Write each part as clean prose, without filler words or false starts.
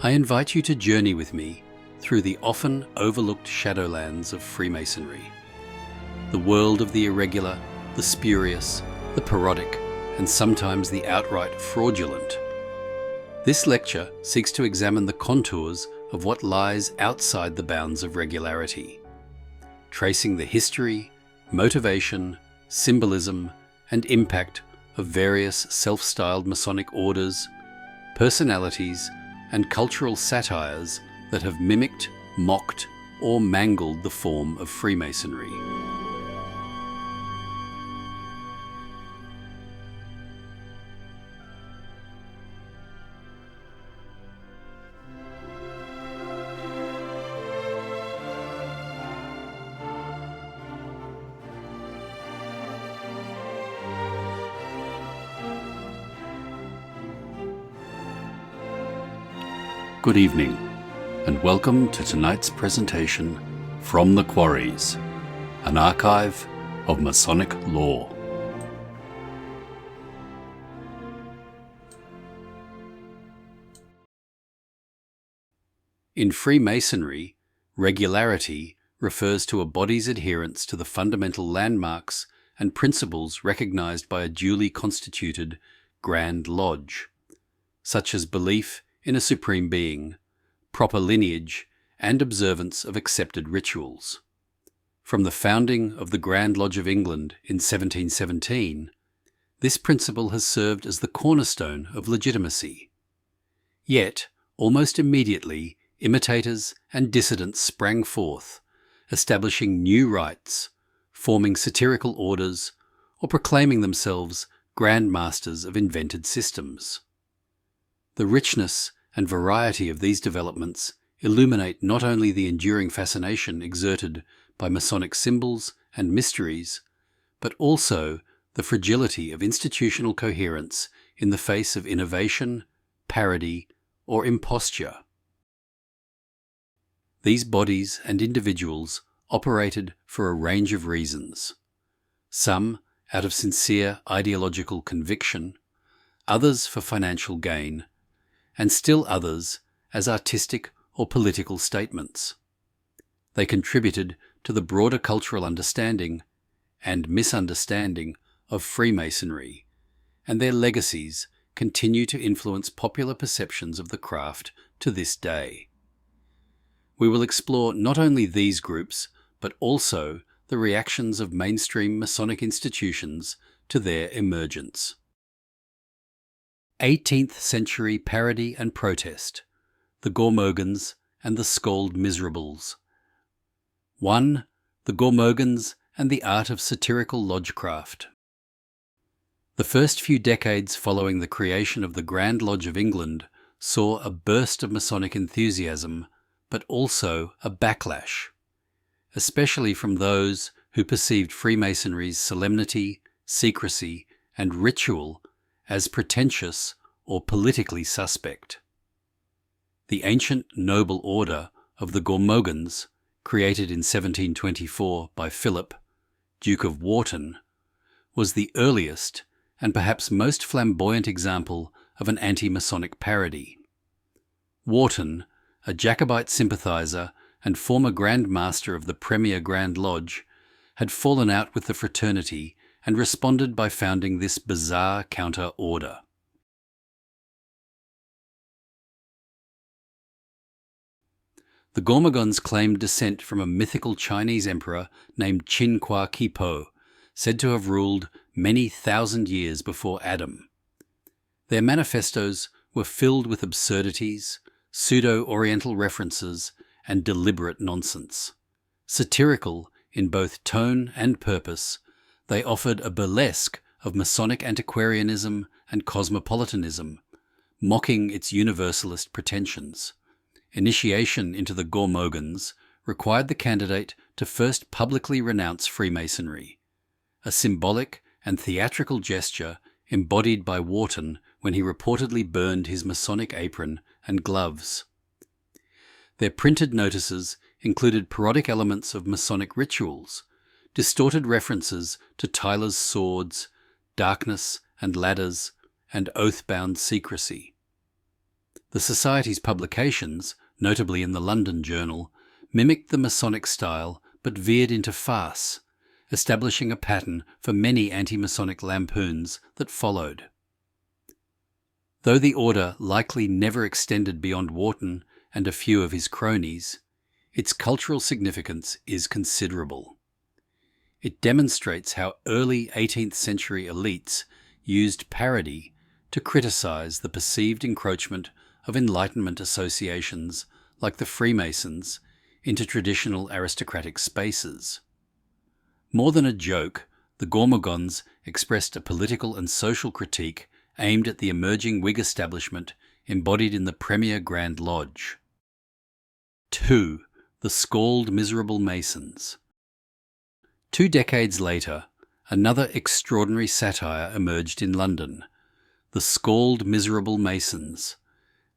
I invite you to journey with me through the often overlooked shadowlands of Freemasonry, the world of the irregular, the spurious, the parodic, and sometimes the outright fraudulent. This lecture seeks to examine the contours of what lies outside the bounds of regularity, tracing the history, motivation, symbolism, and impact of various self-styled Masonic orders, personalities, and cultural satires that have mimicked, mocked, or mangled the form of Freemasonry. Good evening, and welcome to tonight's presentation from the Quarries, an archive of Masonic lore. In Freemasonry, regularity refers to a body's adherence to the fundamental landmarks and principles recognized by a duly constituted Grand Lodge, such as belief in a supreme being, proper lineage, and observance of accepted rituals. From the founding of the Grand Lodge of England in 1717, this principle has served as the cornerstone of legitimacy. Yet, almost immediately, imitators and dissidents sprang forth, establishing new rites, forming satirical orders, or proclaiming themselves grand masters of invented systems. The richness and variety of these developments illuminate not only the enduring fascination exerted by Masonic symbols and mysteries, but also the fragility of institutional coherence in the face of innovation, parody, or imposture. These bodies and individuals operated for a range of reasons, some out of sincere ideological conviction, others for financial gain, and still others as artistic or political statements. They contributed to the broader cultural understanding and misunderstanding of Freemasonry, and their legacies continue to influence popular perceptions of the craft to this day. We will explore not only these groups, but also the reactions of mainstream Masonic institutions to their emergence. 18th century parody and protest, the Gormogons and the Scold Miserables. 1. The Gormogons and the art of satirical lodgecraft. The first few decades following the creation of the Grand Lodge of England saw a burst of Masonic enthusiasm, but also a backlash, especially from those who perceived Freemasonry's solemnity, secrecy, and ritual as pretentious or politically suspect. The ancient noble order of the Gormogons, created in 1724 by Philip, Duke of Wharton, was the earliest and perhaps most flamboyant example of an anti-Masonic parody. Wharton, a Jacobite sympathizer and former Grand Master of the Premier Grand Lodge, had fallen out with the fraternity and responded by founding this bizarre counter-order. The Gormogons claimed descent from a mythical Chinese emperor named Qin Kwa Kipo, said to have ruled many thousand years before Adam. Their manifestos were filled with absurdities, pseudo-Oriental references, and deliberate nonsense. Satirical in both tone and purpose, they offered a burlesque of Masonic antiquarianism and cosmopolitanism, mocking its universalist pretensions. Initiation into the Gormogons required the candidate to first publicly renounce Freemasonry, a symbolic and theatrical gesture embodied by Wharton when he reportedly burned his Masonic apron and gloves. Their printed notices included parodic elements of Masonic rituals, distorted references to Tyler's swords, darkness and ladders, and oath-bound secrecy. The Society's publications, notably in the London Journal, mimicked the Masonic style but veered into farce, establishing a pattern for many anti-Masonic lampoons that followed. Though the order likely never extended beyond Wharton and a few of his cronies, its cultural significance is considerable. It demonstrates how early 18th century elites used parody to criticize the perceived encroachment of Enlightenment associations like the Freemasons into traditional aristocratic spaces. More than a joke, the Gormogons expressed a political and social critique aimed at the emerging Whig establishment embodied in the Premier Grand Lodge. 2. The Scald Miserable Masons. 2 decades later, another extraordinary satire emerged in London, the Scald Miserable Masons.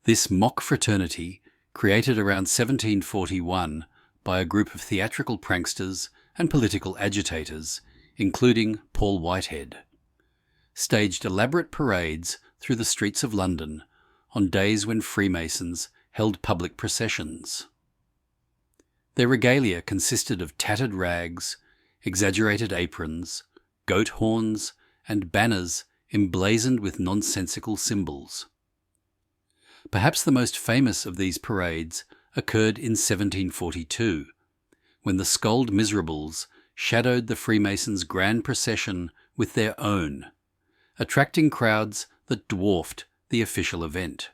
This mock fraternity, created around 1741 by a group of theatrical pranksters and political agitators, including Paul Whitehead, staged elaborate parades through the streets of London on days when Freemasons held public processions. Their regalia consisted of tattered rags, exaggerated aprons, goat horns, and banners emblazoned with nonsensical symbols. Perhaps the most famous of these parades occurred in 1742, when the Scald Miserables shadowed the Freemasons' grand procession with their own, attracting crowds that dwarfed the official event.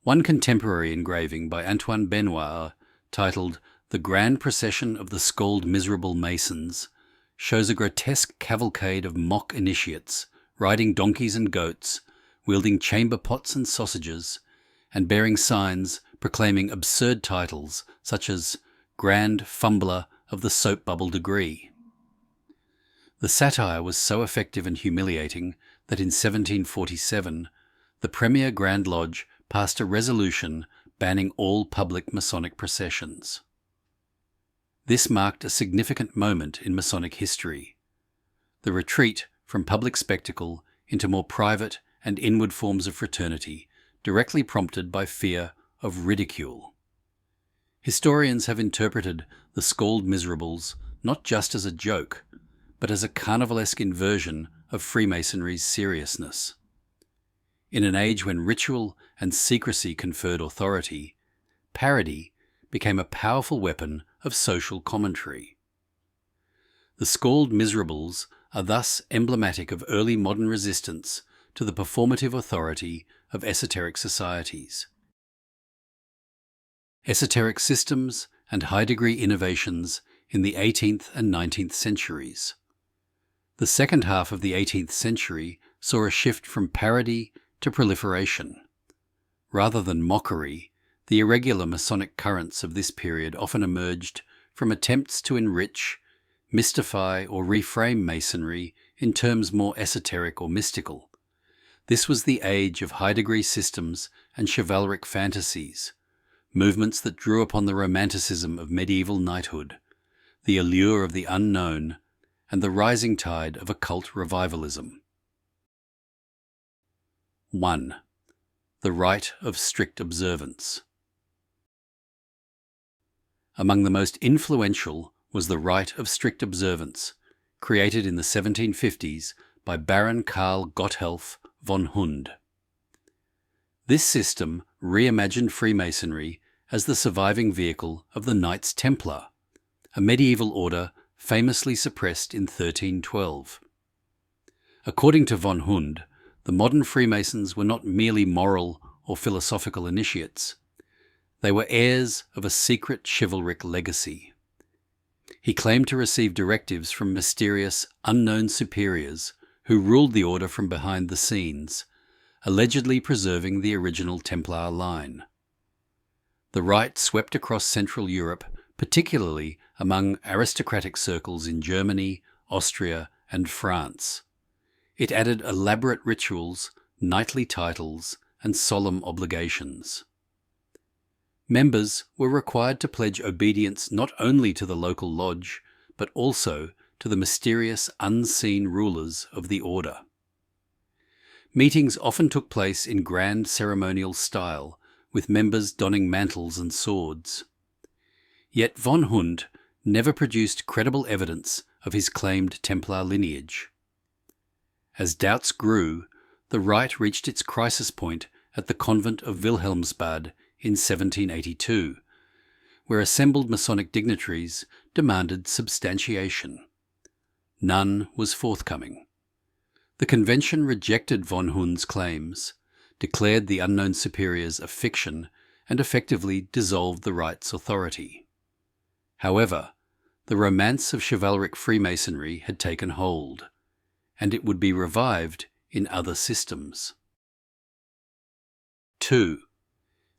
One contemporary engraving by Antoine Benoit, titled The Grand Procession of the Scald Miserable Masons, shows a grotesque cavalcade of mock initiates riding donkeys and goats, wielding chamber pots and sausages, and bearing signs proclaiming absurd titles such as Grand Fumbler of the Soap Bubble Degree. The satire was so effective and humiliating that in 1747 the Premier Grand Lodge passed a resolution banning all public Masonic processions. This marked a significant moment in Masonic history, the retreat from public spectacle into more private and inward forms of fraternity, directly prompted by fear of ridicule. Historians have interpreted the Scald Miserables not just as a joke, but as a carnivalesque inversion of Freemasonry's seriousness. In an age when ritual and secrecy conferred authority, parody became a powerful weapon of social commentary. The Scald Miserables are thus emblematic of early modern resistance to the performative authority of esoteric societies. Esoteric systems and high-degree innovations in the 18th and 19th centuries. The second half of the 18th century saw a shift from parody to proliferation. Rather than mockery, the irregular Masonic currents of this period often emerged from attempts to enrich, mystify, or reframe Masonry in terms more esoteric or mystical. This was the age of high-degree systems and chivalric fantasies, movements that drew upon the romanticism of medieval knighthood, the allure of the unknown, and the rising tide of occult revivalism. 1. The Rite of Strict Observance. Among the most influential was the Rite of Strict Observance, created in the 1750s by Baron Karl Gotthelf von Hund. This system reimagined Freemasonry as the surviving vehicle of the Knights Templar, a medieval order famously suppressed in 1312. According to von Hund, the modern Freemasons were not merely moral or philosophical initiates. They were heirs of a secret chivalric legacy. He claimed to receive directives from mysterious, unknown superiors who ruled the order from behind the scenes, allegedly preserving the original Templar line. The rite swept across Central Europe, particularly among aristocratic circles in Germany, Austria, and France. It added elaborate rituals, knightly titles, and solemn obligations. Members were required to pledge obedience not only to the local lodge, but also to the mysterious unseen rulers of the order. Meetings often took place in grand ceremonial style, with members donning mantles and swords. Yet von Hund never produced credible evidence of his claimed Templar lineage. As doubts grew, the Rite reached its crisis point at the convent of Wilhelmsbad in 1782, where assembled Masonic dignitaries demanded substantiation. None was forthcoming. The convention rejected von Hund's claims, declared the unknown superiors a fiction, and effectively dissolved the Rite's authority. However, the romance of chivalric Freemasonry had taken hold, and it would be revived in other systems. 2.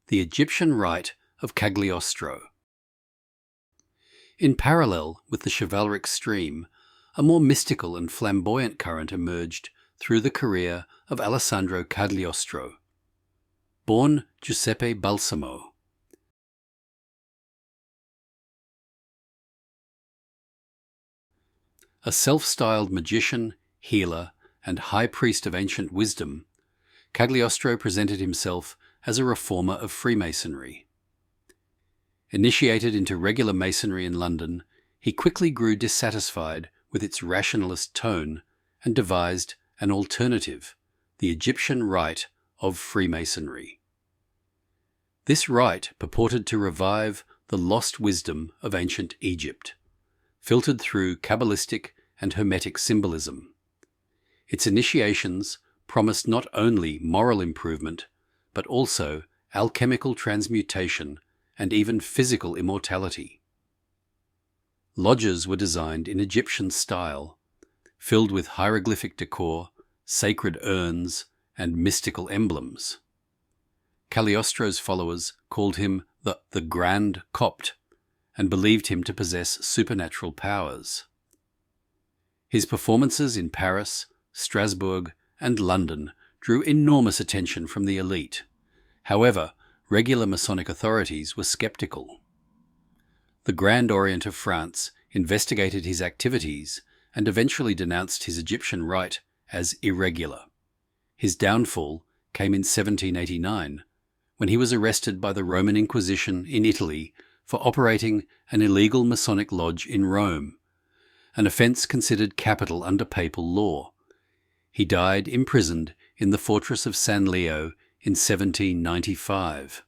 The Egyptian Rite of Cagliostro. In parallel with the chivalric stream, a more mystical and flamboyant current emerged through the career of Alessandro Cagliostro. Born Giuseppe Balsamo, a self-styled magician, healer, and high priest of ancient wisdom, Cagliostro presented himself as a reformer of Freemasonry. Initiated into regular Masonry in London, he quickly grew dissatisfied with its rationalist tone and devised an alternative, the Egyptian Rite of Freemasonry. This rite purported to revive the lost wisdom of ancient Egypt, filtered through Kabbalistic and Hermetic symbolism. Its initiations promised not only moral improvement, but also alchemical transmutation and even physical immortality. Lodges were designed in Egyptian style, filled with hieroglyphic decor, sacred urns, and mystical emblems. Cagliostro's followers called him the Grand Copt and believed him to possess supernatural powers. His performances in Paris, Strasbourg, and London drew enormous attention from the elite. However, regular Masonic authorities were skeptical. The Grand Orient of France investigated his activities and eventually denounced his Egyptian rite as irregular. His downfall came in 1789, when he was arrested by the Roman Inquisition in Italy for operating an illegal Masonic lodge in Rome, an offence considered capital under papal law. He died imprisoned in the fortress of San Leo in 1795.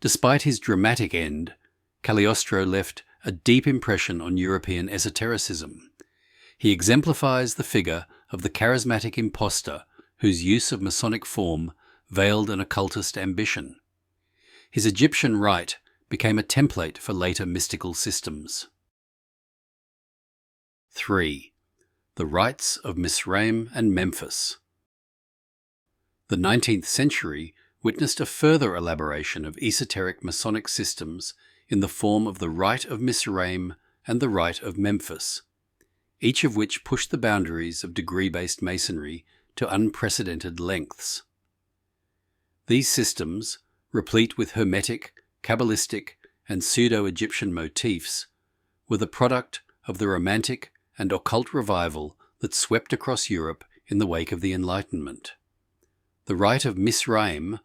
Despite his dramatic end, Cagliostro left a deep impression on European esotericism. He exemplifies the figure of the charismatic impostor whose use of Masonic form veiled an occultist ambition. His Egyptian rite became a template for later mystical systems. 3. The Rites of Mizraim and Memphis. The 19th century witnessed a further elaboration of esoteric Masonic systems in the form of the Rite of Mizraim and the Rite of Memphis, each of which pushed the boundaries of degree-based Masonry to unprecedented lengths. These systems, replete with Hermetic, Kabbalistic, and pseudo-Egyptian motifs, were the product of the Romantic and occult revival that swept across Europe in the wake of the Enlightenment. The Rite of Mizraim,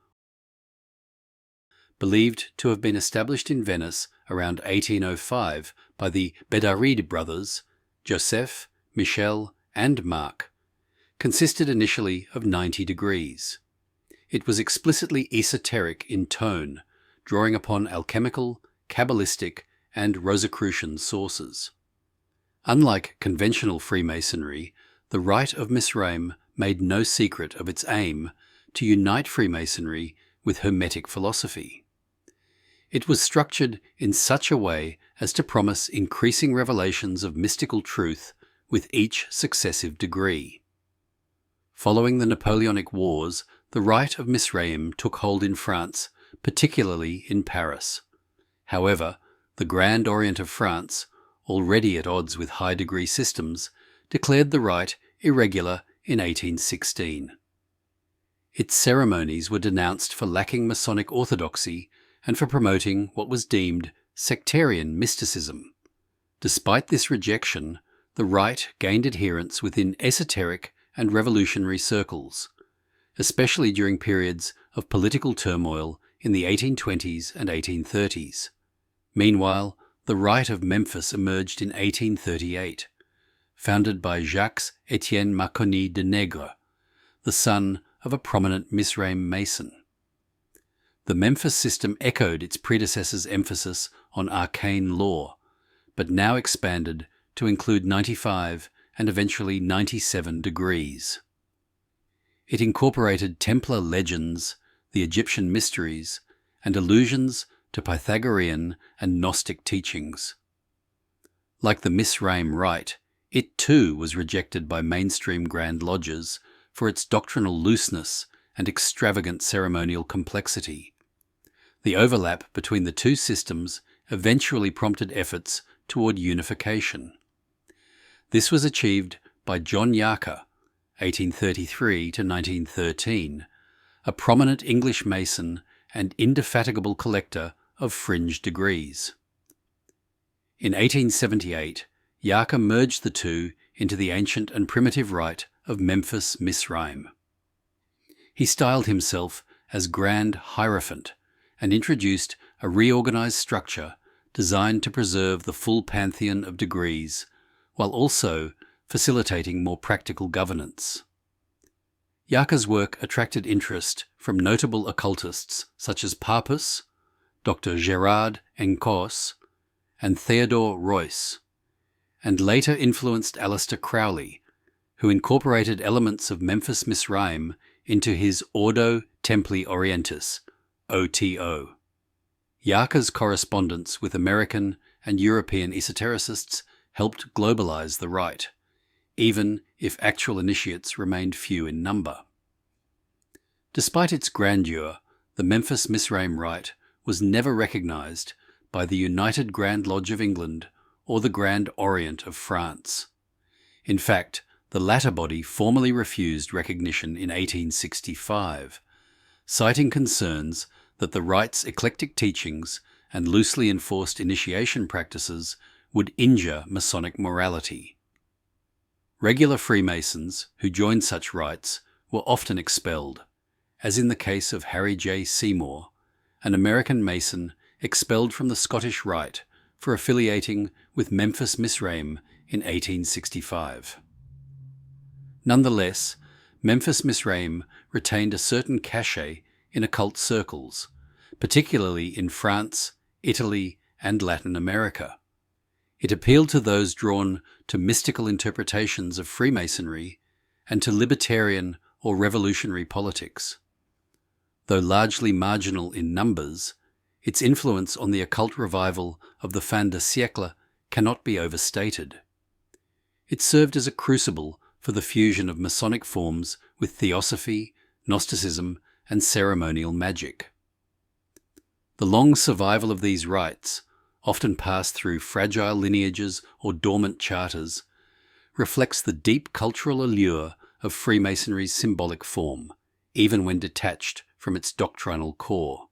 believed to have been established in Venice around 1805 by the Bedarid brothers, Joseph, Michel, and Marc, consisted initially of 90 degrees. It was explicitly esoteric in tone, drawing upon alchemical, Kabbalistic, and Rosicrucian sources. Unlike conventional Freemasonry, the Rite of Mizraim made no secret of its aim to unite Freemasonry with Hermetic philosophy. It was structured in such a way as to promise increasing revelations of mystical truth with each successive degree. Following the Napoleonic Wars, the Rite of Mizraim took hold in France, particularly in Paris. However, the Grand Orient of France, already at odds with high-degree systems, declared the rite irregular in 1816. Its ceremonies were denounced for lacking Masonic orthodoxy and for promoting what was deemed sectarian mysticism. Despite this rejection, the rite gained adherents within esoteric and revolutionary circles, especially during periods of political turmoil in the 1820s and 1830s. Meanwhile, the Rite of Memphis emerged in 1838, founded by Jacques-Étienne Marconi de Negre, the son of a prominent Mizraim Mason. The Memphis system echoed its predecessor's emphasis on arcane law, but now expanded to include 95 and eventually 97 degrees. It incorporated Templar legends, the Egyptian mysteries, and allusions to Pythagorean and Gnostic teachings. Like the Mizraim Rite, it too was rejected by mainstream Grand Lodges for its doctrinal looseness and extravagant ceremonial complexity. The overlap between the two systems eventually prompted efforts toward unification. This was achieved by John Yarker, 1833 to 1913, a prominent English Mason and indefatigable collector of fringe degrees. In 1878, Yarker merged the two into the ancient and primitive rite of Memphis Mizraim. He styled himself as Grand Hierophant and introduced a reorganized structure designed to preserve the full pantheon of degrees, while also facilitating more practical governance. Yarker's work attracted interest from notable occultists such as Papus, Dr. Gerard Encausse, and Theodore Royce, and later influenced Aleister Crowley, who incorporated elements of Memphis Mizraim into his Ordo Templi Orientis, OTO. Yarker's correspondence with American and European esotericists helped globalize the rite, even if actual initiates remained few in number. Despite its grandeur, the Memphis Mizraim Rite was never recognized by the United Grand Lodge of England or the Grand Orient of France. In fact, the latter body formally refused recognition in 1865, citing concerns that the rite's eclectic teachings and loosely enforced initiation practices would injure Masonic morality. Regular Freemasons who joined such rites were often expelled, as in the case of Harry J. Seymour, an American Mason expelled from the Scottish Rite for affiliating with Memphis Mizraim in 1865. Nonetheless, Memphis Mizraim retained a certain cachet in occult circles, particularly in France, Italy, and Latin America. It appealed to those drawn to mystical interpretations of Freemasonry and to libertarian or revolutionary politics. Though largely marginal in numbers, its influence on the occult revival of the fin de siècle cannot be overstated. It served as a crucible for the fusion of Masonic forms with theosophy, Gnosticism, and ceremonial magic. The long survival of these rites, often passed through fragile lineages or dormant charters, reflects the deep cultural allure of Freemasonry's symbolic form, even when detached from its doctrinal core.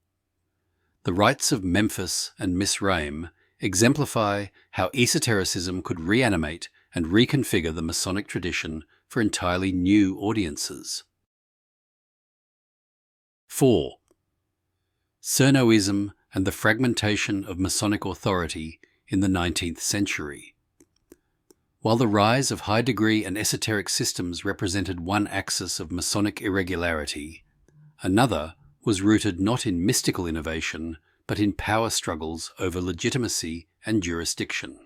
The rites of Memphis and Mizraim exemplify how esotericism could reanimate and reconfigure the Masonic tradition for entirely new audiences. 4. Cernoism and the fragmentation of Masonic authority in the 19th century. While the rise of high-degree and esoteric systems represented one axis of Masonic irregularity, another was rooted not in mystical innovation, but in power struggles over legitimacy and jurisdiction.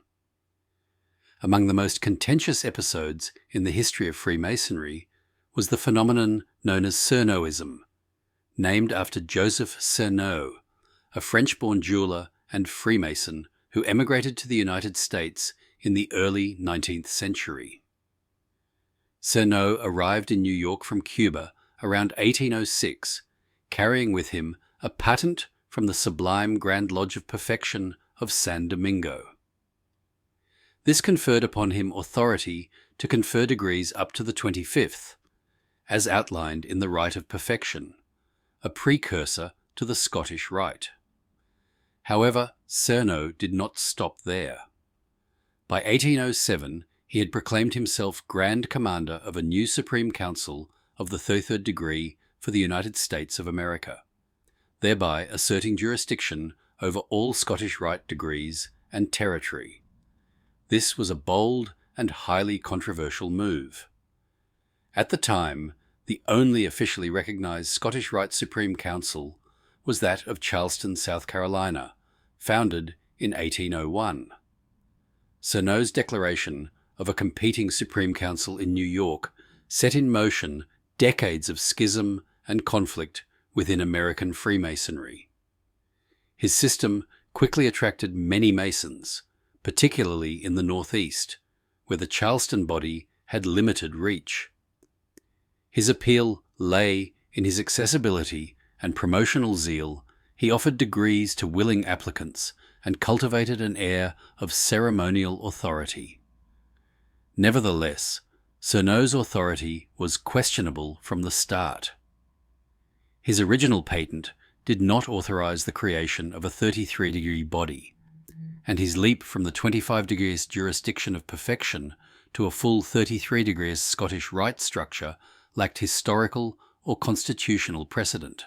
Among the most contentious episodes in the history of Freemasonry was the phenomenon known as Cernoism, named after Joseph Cerneau, a French-born jeweler and Freemason who emigrated to the United States in the early 19th century. Cerneau arrived in New York from Cuba around 1806, carrying with him a patent from the Sublime Grand Lodge of Perfection of San Domingo. This conferred upon him authority to confer degrees up to the 25th, as outlined in the Rite of Perfection, a precursor to the Scottish Rite. However, Cerneau did not stop there. By 1807, he had proclaimed himself Grand Commander of a new Supreme Council of the 33rd degree for the United States of America, thereby asserting jurisdiction over all Scottish Rite degrees and territory. This was a bold and highly controversial move. At the time, the only officially recognised Scottish Rite Supreme Council was that of Charleston, South Carolina, founded in 1801. Cernow's declaration of a competing Supreme Council in New York set in motion decades of schism and conflict within American Freemasonry. His system quickly attracted many Masons, particularly in the Northeast, where the Charleston body had limited reach. His appeal lay in his accessibility and promotional zeal. He offered degrees to willing applicants and cultivated an air of ceremonial authority. Nevertheless, Cernow's authority was questionable from the start. His original patent did not authorize the creation of a 33-degree body, and his leap from the 25 degrees jurisdiction of perfection to a full 33 degrees Scottish Rite structure lacked historical or constitutional precedent.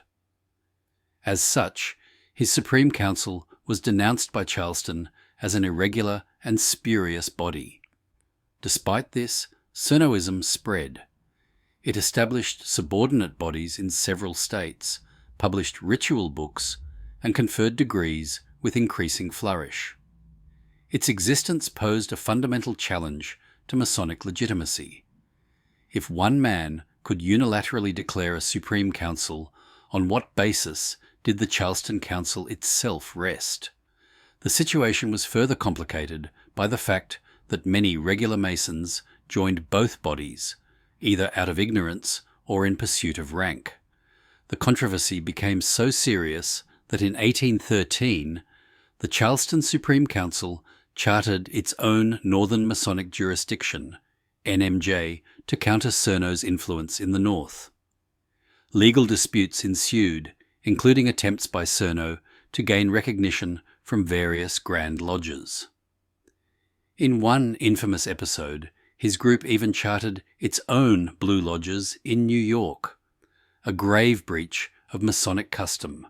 As such, his Supreme Council was denounced by Charleston as an irregular and spurious body. Despite this, Cernoism spread. It established subordinate bodies in several states, published ritual books, and conferred degrees with increasing flourish. Its existence posed a fundamental challenge to Masonic legitimacy. If one man could unilaterally declare a Supreme Council, on what basis did the Charleston Council itself rest? The situation was further complicated by the fact that many regular Masons joined both bodies, either out of ignorance or in pursuit of rank. The controversy became so serious that in 1813, the Charleston Supreme Council chartered its own Northern Masonic jurisdiction, NMJ, to counter Cernow's influence in the North. Legal disputes ensued, including attempts by Cernow to gain recognition from various Grand Lodges. In one infamous episode, his group even chartered its own Blue Lodges in New York, a grave breach of Masonic custom,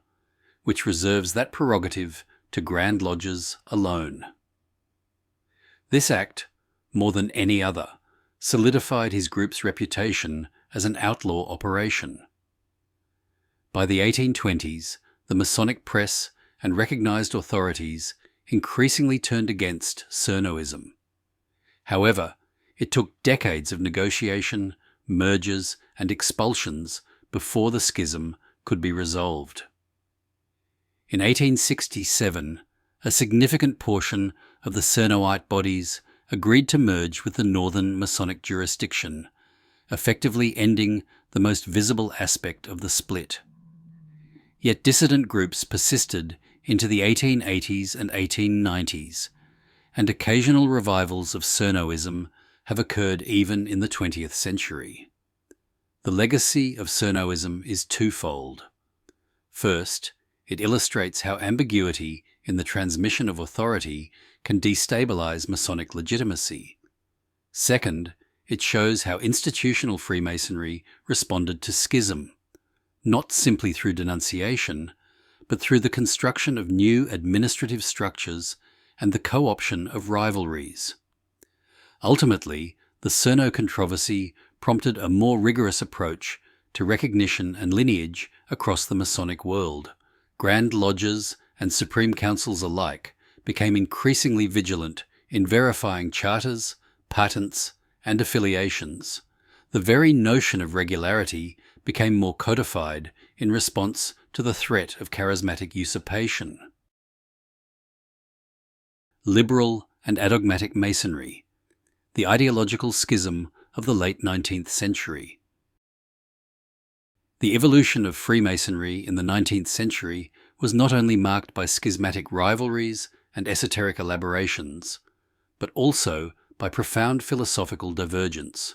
which reserves that prerogative to Grand Lodges alone. This act, more than any other, solidified his group's reputation as an outlaw operation. By the 1820s, the Masonic press and recognized authorities increasingly turned against Cernoism. However, it took decades of negotiation, mergers, and expulsions before the schism could be resolved. In 1867, a significant portion of the Cernowite bodies agreed to merge with the Northern Masonic jurisdiction, effectively ending the most visible aspect of the split. Yet dissident groups persisted into the 1880s and 1890s, and occasional revivals of Cernoism have occurred even in the 20th century. The legacy of Cernoism is twofold. First, it illustrates how ambiguity in the transmission of authority can destabilize Masonic legitimacy. Second, it shows how institutional Freemasonry responded to schism, not simply through denunciation, but through the construction of new administrative structures and the co-option of rivalries. Ultimately, the Cerno controversy prompted a more rigorous approach to recognition and lineage across the Masonic world. Grand Lodges and Supreme Councils alike became increasingly vigilant in verifying charters, patents, and affiliations. The very notion of regularity became more codified in response to the threat of charismatic usurpation. Liberal and adogmatic Masonry, the ideological schism of the late 19th century. The evolution of Freemasonry in the 19th century was not only marked by schismatic rivalries and esoteric elaborations, but also by profound philosophical divergence.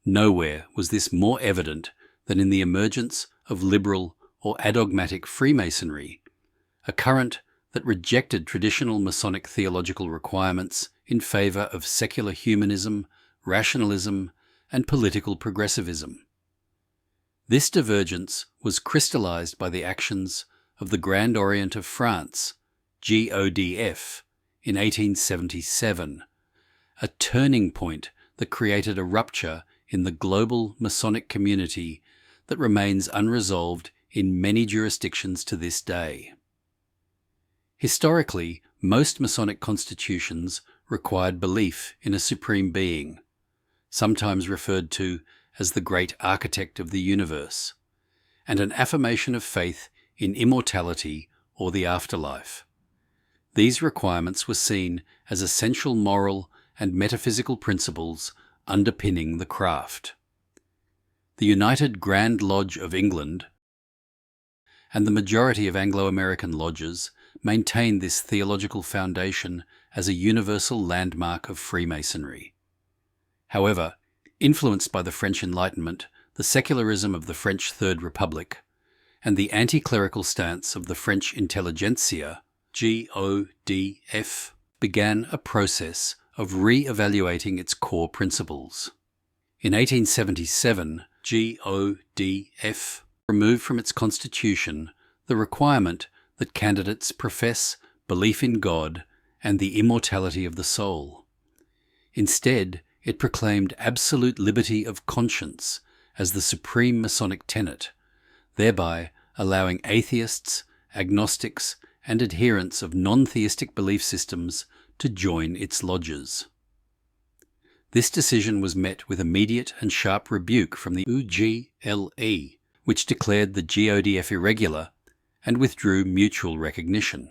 Nowhere was this more evident than in the emergence of liberal or adogmatic Freemasonry, a current that rejected traditional Masonic theological requirements in favour of secular humanism, rationalism, and political progressivism. This divergence was crystallized by the actions of the Grand Orient of France, GODF, in 1877, a turning point that created a rupture in the global Masonic community that remains unresolved in many jurisdictions to this day. Historically, most Masonic constitutions required belief in a supreme being, sometimes referred to as the great architect of the universe, and an affirmation of faith in immortality or the afterlife. These requirements were seen as essential moral and metaphysical principles underpinning the craft. The United Grand Lodge of England and the majority of Anglo-American lodges maintain this theological foundation as a universal landmark of Freemasonry. However, influenced by the French Enlightenment, the secularism of the French Third Republic, and the anti-clerical stance of the French intelligentsia, GODF, began a process of re-evaluating its core principles. In 1877, GODF removed from its constitution the requirement that candidates profess belief in God and the immortality of the soul. Instead, it proclaimed absolute liberty of conscience as the supreme Masonic tenet, thereby allowing atheists, agnostics, and adherents of non-theistic belief systems to join its lodges. This decision was met with immediate and sharp rebuke from the UGLE, which declared the GODF irregular and withdrew mutual recognition.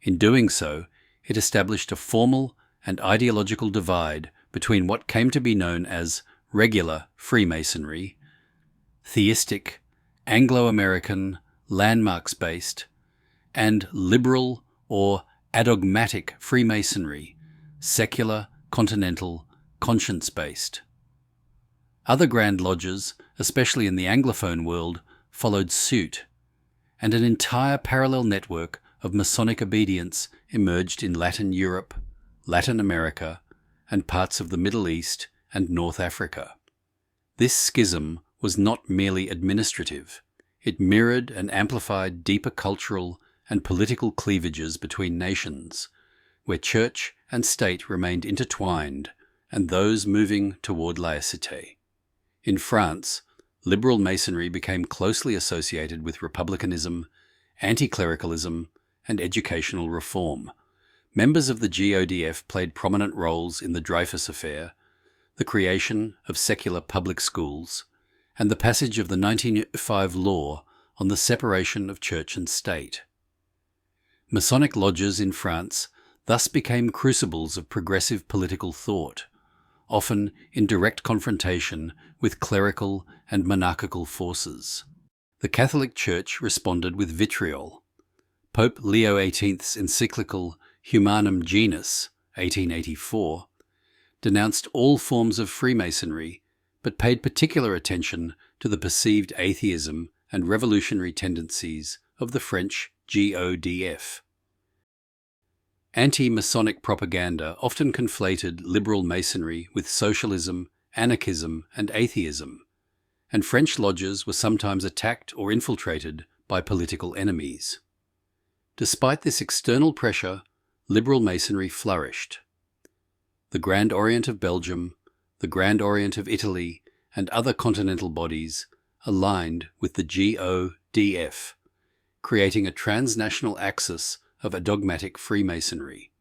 In doing so, it established a formal and ideological divide between what came to be known as regular Freemasonry, theistic, Anglo-American, landmarks-based, and liberal or adogmatic Freemasonry, secular, continental, conscience-based. Other Grand Lodges, especially in the Anglophone world, followed suit, and an entire parallel network of Masonic obedience emerged in Latin Europe, Latin America, and parts of the Middle East and North Africa. This schism was not merely administrative. It mirrored and amplified deeper cultural and political cleavages between nations, where church and state remained intertwined, and those moving toward laicite. In France, liberal Masonry became closely associated with republicanism, anti-clericalism, and educational reform. Members of the GODF played prominent roles in the Dreyfus Affair, the creation of secular public schools, and the passage of the 1905 law on the separation of church and state. Masonic lodges in France thus became crucibles of progressive political thought, often in direct confrontation with clerical and monarchical forces. The Catholic Church responded with vitriol. Pope Leo XVIII's encyclical Humanum Genus, 1884, denounced all forms of Freemasonry, but paid particular attention to the perceived atheism and revolutionary tendencies of the French GODF. Anti-Masonic propaganda often conflated liberal Masonry with socialism, anarchism, and atheism, and French lodges were sometimes attacked or infiltrated by political enemies. Despite this external pressure, liberal Masonry flourished. The Grand Orient of Belgium, the Grand Orient of Italy, and other continental bodies aligned with the GODF, creating a transnational axis of a dogmatic Freemasonry.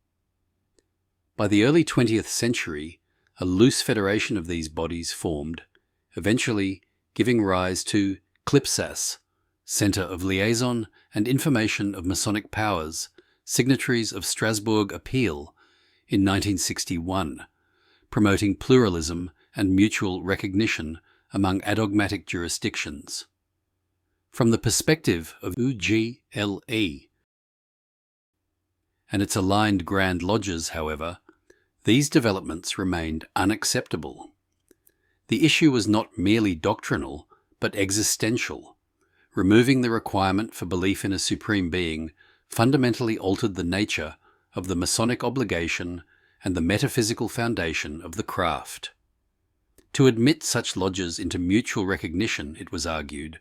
By the early 20th century, a loose federation of these bodies formed, eventually giving rise to CLIPSAS, Centre of Liaison and Information of Masonic Powers, signatories of Strasbourg Appeal in 1961, promoting pluralism and mutual recognition among adogmatic jurisdictions. From the perspective of UGLE and its aligned Grand Lodges, however, these developments remained unacceptable. The issue was not merely doctrinal, but existential. Removing the requirement for belief in a supreme being fundamentally altered the nature of the Masonic obligation and the metaphysical foundation of the craft. To admit such lodges into mutual recognition, it was argued,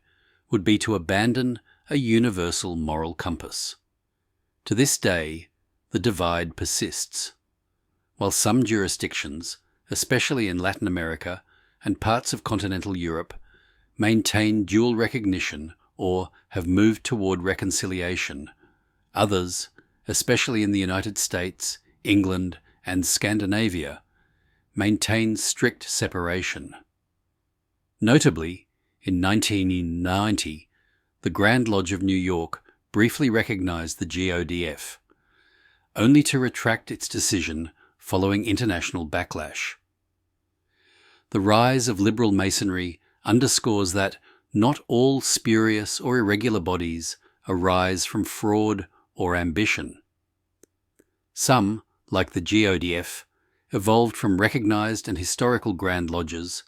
would be to abandon a universal moral compass. To this day, the divide persists. While some jurisdictions, especially in Latin America and parts of continental Europe, maintain dual recognition or have moved toward reconciliation, others, especially in the United States, England, and Scandinavia, maintain strict separation. Notably, in 1990, the Grand Lodge of New York briefly recognized the GODF, only to retract its decision following international backlash. The rise of liberal Masonry underscores that not all spurious or irregular bodies arise from fraud or ambition. Some, like the GODF, evolved from recognized and historical Grand Lodges,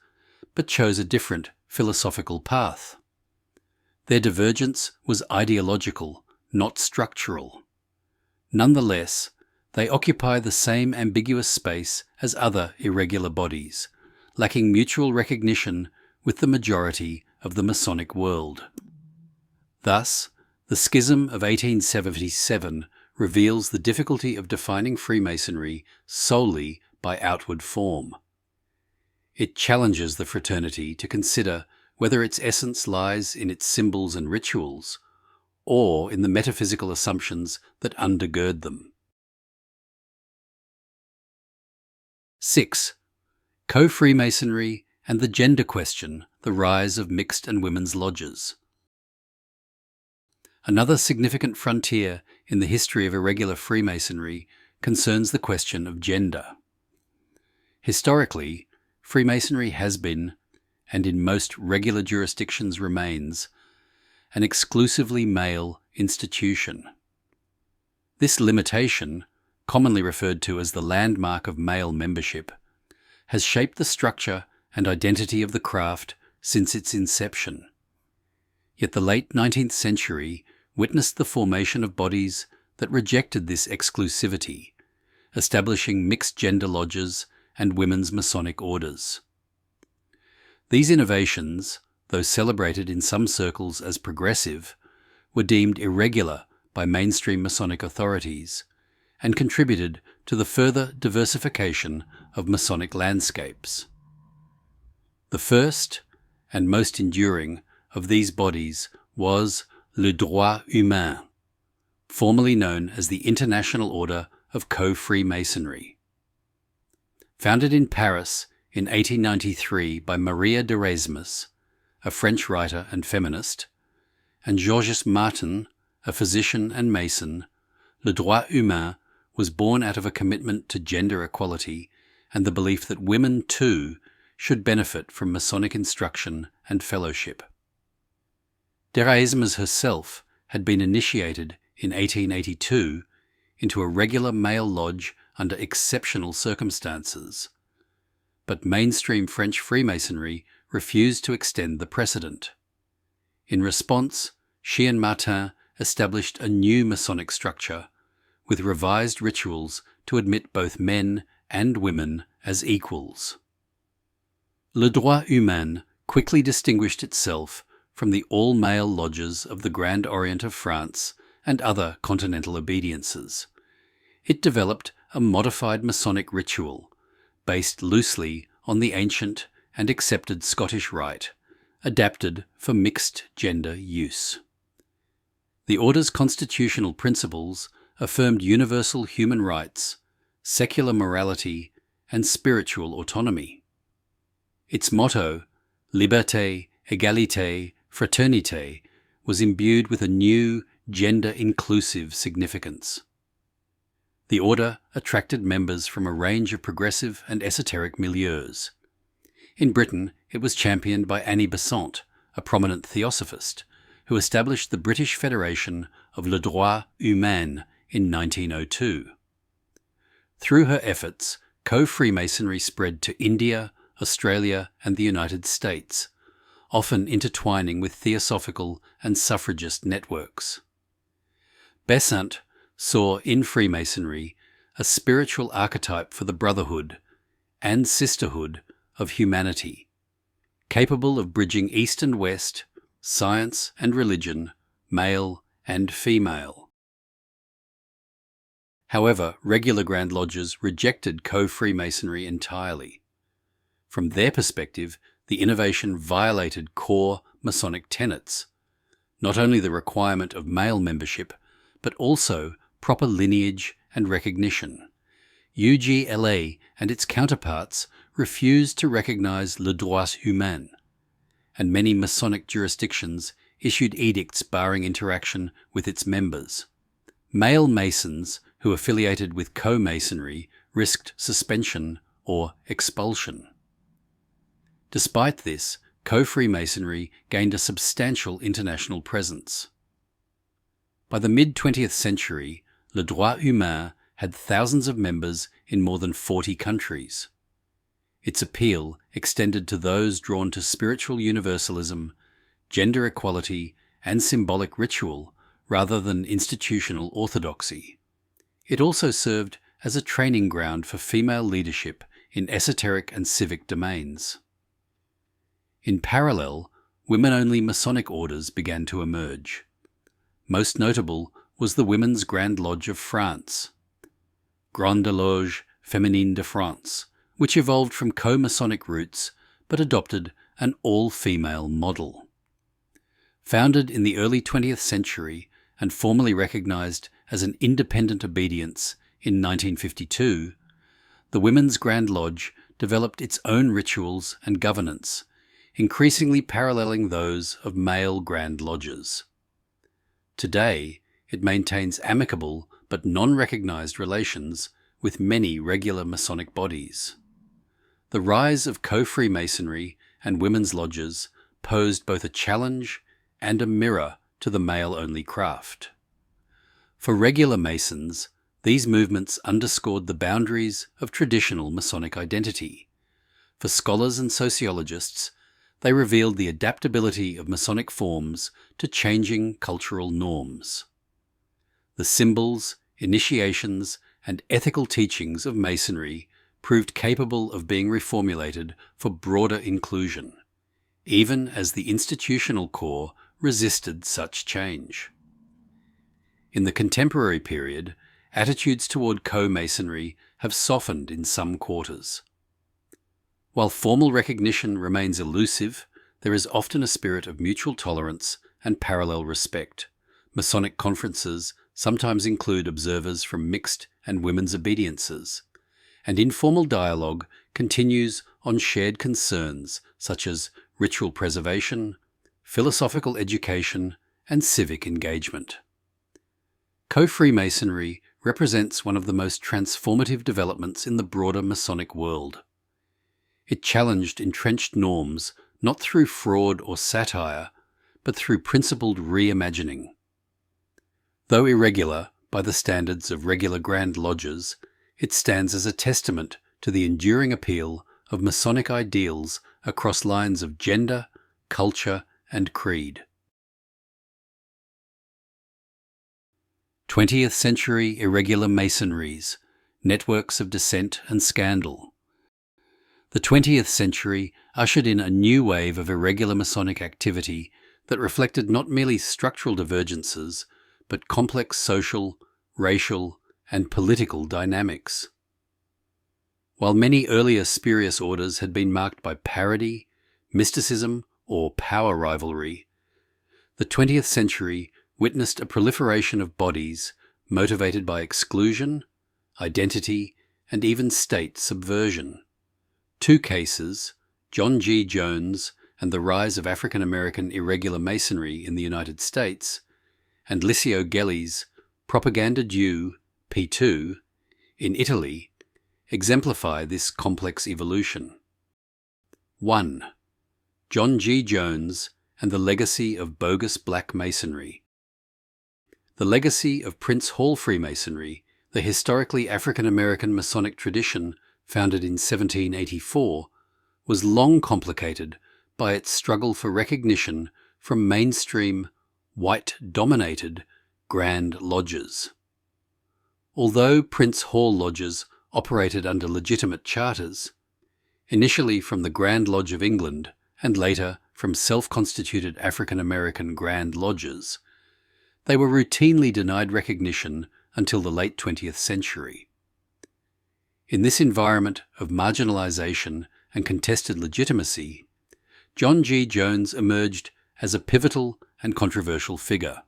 but chose a different philosophical path. Their divergence was ideological, not structural. Nonetheless, they occupy the same ambiguous space as other irregular bodies, lacking mutual recognition with the majority of the Masonic world. Thus, the Schism of 1877 reveals the difficulty of defining Freemasonry solely by outward form. It challenges the fraternity to consider whether its essence lies in its symbols and rituals, or in the metaphysical assumptions that undergird them. 6. Co-Freemasonry and the gender question, the rise of mixed and women's lodges. Another significant frontier in the history of irregular Freemasonry concerns the question of gender. Historically, Freemasonry has been, and in most regular jurisdictions remains, an exclusively male institution. This limitation, commonly referred to as the landmark of male membership, has shaped the structure and identity of the craft since its inception. Yet the late 19th century witnessed the formation of bodies that rejected this exclusivity, establishing mixed-gender lodges and women's Masonic orders. These innovations, though celebrated in some circles as progressive, were deemed irregular by mainstream Masonic authorities and contributed to the further diversification of Masonic landscapes. The first, and most enduring, of these bodies was le droit humain, formerly known as the International Order of Co-Freemasonry. Founded in Paris in 1893 by Maria de Erasmus, a French writer and feminist, and Georges Martin, a physician and Mason, le droit humain was born out of a commitment to gender equality and the belief that women, too, should benefit from Masonic instruction and fellowship. De Erasmus herself had been initiated in 1882 into a regular male lodge under exceptional circumstances, but mainstream French Freemasonry refused to extend the precedent. In response, she and Martin established a new Masonic structure with revised rituals to admit both men and women as equals. Le droit humain quickly distinguished itself from the all-male lodges of the Grand Orient of France and other continental obediences. It developed a modified Masonic ritual, based loosely on the ancient and accepted Scottish Rite, adapted for mixed-gender use. The Order's constitutional principles affirmed universal human rights, secular morality, and spiritual autonomy. Its motto, Liberté, Égalité, Fraternité, was imbued with a new, gender-inclusive significance. The Order attracted members from a range of progressive and esoteric milieus. In Britain, it was championed by Annie Besant, a prominent theosophist, who established the British Federation of Le Droit Humain in 1902. Through her efforts, co-Freemasonry spread to India, Australia, and the United States, often intertwining with theosophical and suffragist networks. Besant saw in Freemasonry a spiritual archetype for the brotherhood and sisterhood of humanity, capable of bridging East and West, science and religion, male and female. However, regular Grand Lodges rejected co-Freemasonry entirely. From their perspective, the innovation violated core Masonic tenets, not only the requirement of male membership, but also proper lineage and recognition. UGLA and its counterparts refused to recognize le droit humain, and many Masonic jurisdictions issued edicts barring interaction with its members. Male Masons who affiliated with co-Masonry risked suspension or expulsion. Despite this, co-Freemasonry gained a substantial international presence. By the mid-20th century, le droit humain had thousands of members in more than 40 countries. Its appeal extended to those drawn to spiritual universalism, gender equality, and symbolic ritual rather than institutional orthodoxy. It also served as a training ground for female leadership in esoteric and civic domains. In parallel, women-only Masonic orders began to emerge. Most notable was the Women's Grand Lodge of France, Grande Loge Féminine de France, which evolved from co-Masonic roots but adopted an all-female model. Founded in the early 20th century and formally recognized as an independent obedience in 1952, the Women's Grand Lodge developed its own rituals and governance, increasingly paralleling those of male Grand Lodges. Today, it maintains amicable but non-recognized relations with many regular Masonic bodies. The rise of co-Freemasonry and women's lodges posed both a challenge and a mirror to the male-only craft. For regular Masons, these movements underscored the boundaries of traditional Masonic identity. For scholars and sociologists, they revealed the adaptability of Masonic forms to changing cultural norms. The symbols, initiations, and ethical teachings of Masonry proved capable of being reformulated for broader inclusion, even as the institutional core resisted such change. In the contemporary period, attitudes toward co-Masonry have softened in some quarters. While formal recognition remains elusive, there is often a spirit of mutual tolerance and parallel respect. Masonic conferences sometimes include observers from mixed and women's obediences, and informal dialogue continues on shared concerns such as ritual preservation, philosophical education, and civic engagement. Co-Freemasonry represents one of the most transformative developments in the broader Masonic world. It challenged entrenched norms not through fraud or satire, but through principled reimagining. Though irregular by the standards of regular Grand Lodges, it stands as a testament to the enduring appeal of Masonic ideals across lines of gender, culture, and creed. 20th century irregular Masonries, networks of dissent and scandal. The 20th century ushered in a new wave of irregular Masonic activity that reflected not merely structural divergences, but complex social, racial, and political dynamics. While many earlier spurious orders had been marked by parody, mysticism, or power rivalry, the 20th century witnessed a proliferation of bodies motivated by exclusion, identity, and even state subversion. Two cases, John G. Jones and the rise of African American irregular Masonry in the United States, and Licio Gelli's Propaganda Due, P2, in Italy, exemplify this complex evolution. 1. John G. Jones and the legacy of bogus Black Masonry. The legacy of Prince Hall Freemasonry, the historically African American Masonic tradition founded in 1784, was long complicated by its struggle for recognition from mainstream, white-dominated Grand Lodges. Although Prince Hall lodges operated under legitimate charters, Initially from the Grand Lodge of England, and later from self-constituted African American Grand Lodges, they were routinely denied recognition until the late 20th century. In this environment of marginalization and contested legitimacy, John G. Jones emerged as a pivotal and controversial figure.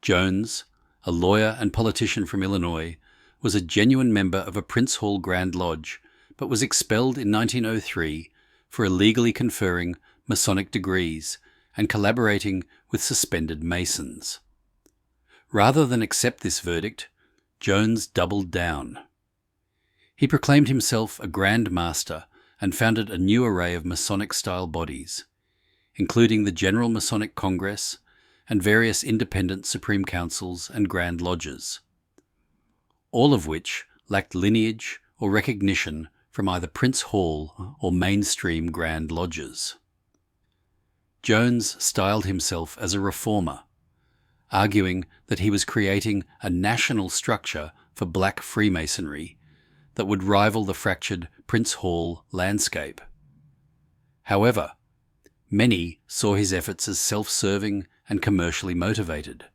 Jones, a lawyer and politician from Illinois, was a genuine member of a Prince Hall Grand Lodge, but was expelled in 1903 for illegally conferring Masonic degrees and collaborating with suspended Masons. Rather than accept this verdict, Jones doubled down. He proclaimed himself a Grand Master and founded a new array of Masonic-style bodies, including the General Masonic Congress and various independent Supreme Councils and Grand Lodges, all of which lacked lineage or recognition from either Prince Hall or mainstream Grand Lodges. Jones styled himself as a reformer, arguing that he was creating a national structure for black Freemasonry that would rival the fractured Prince Hall landscape. However, many saw his efforts as self-serving and commercially motivated.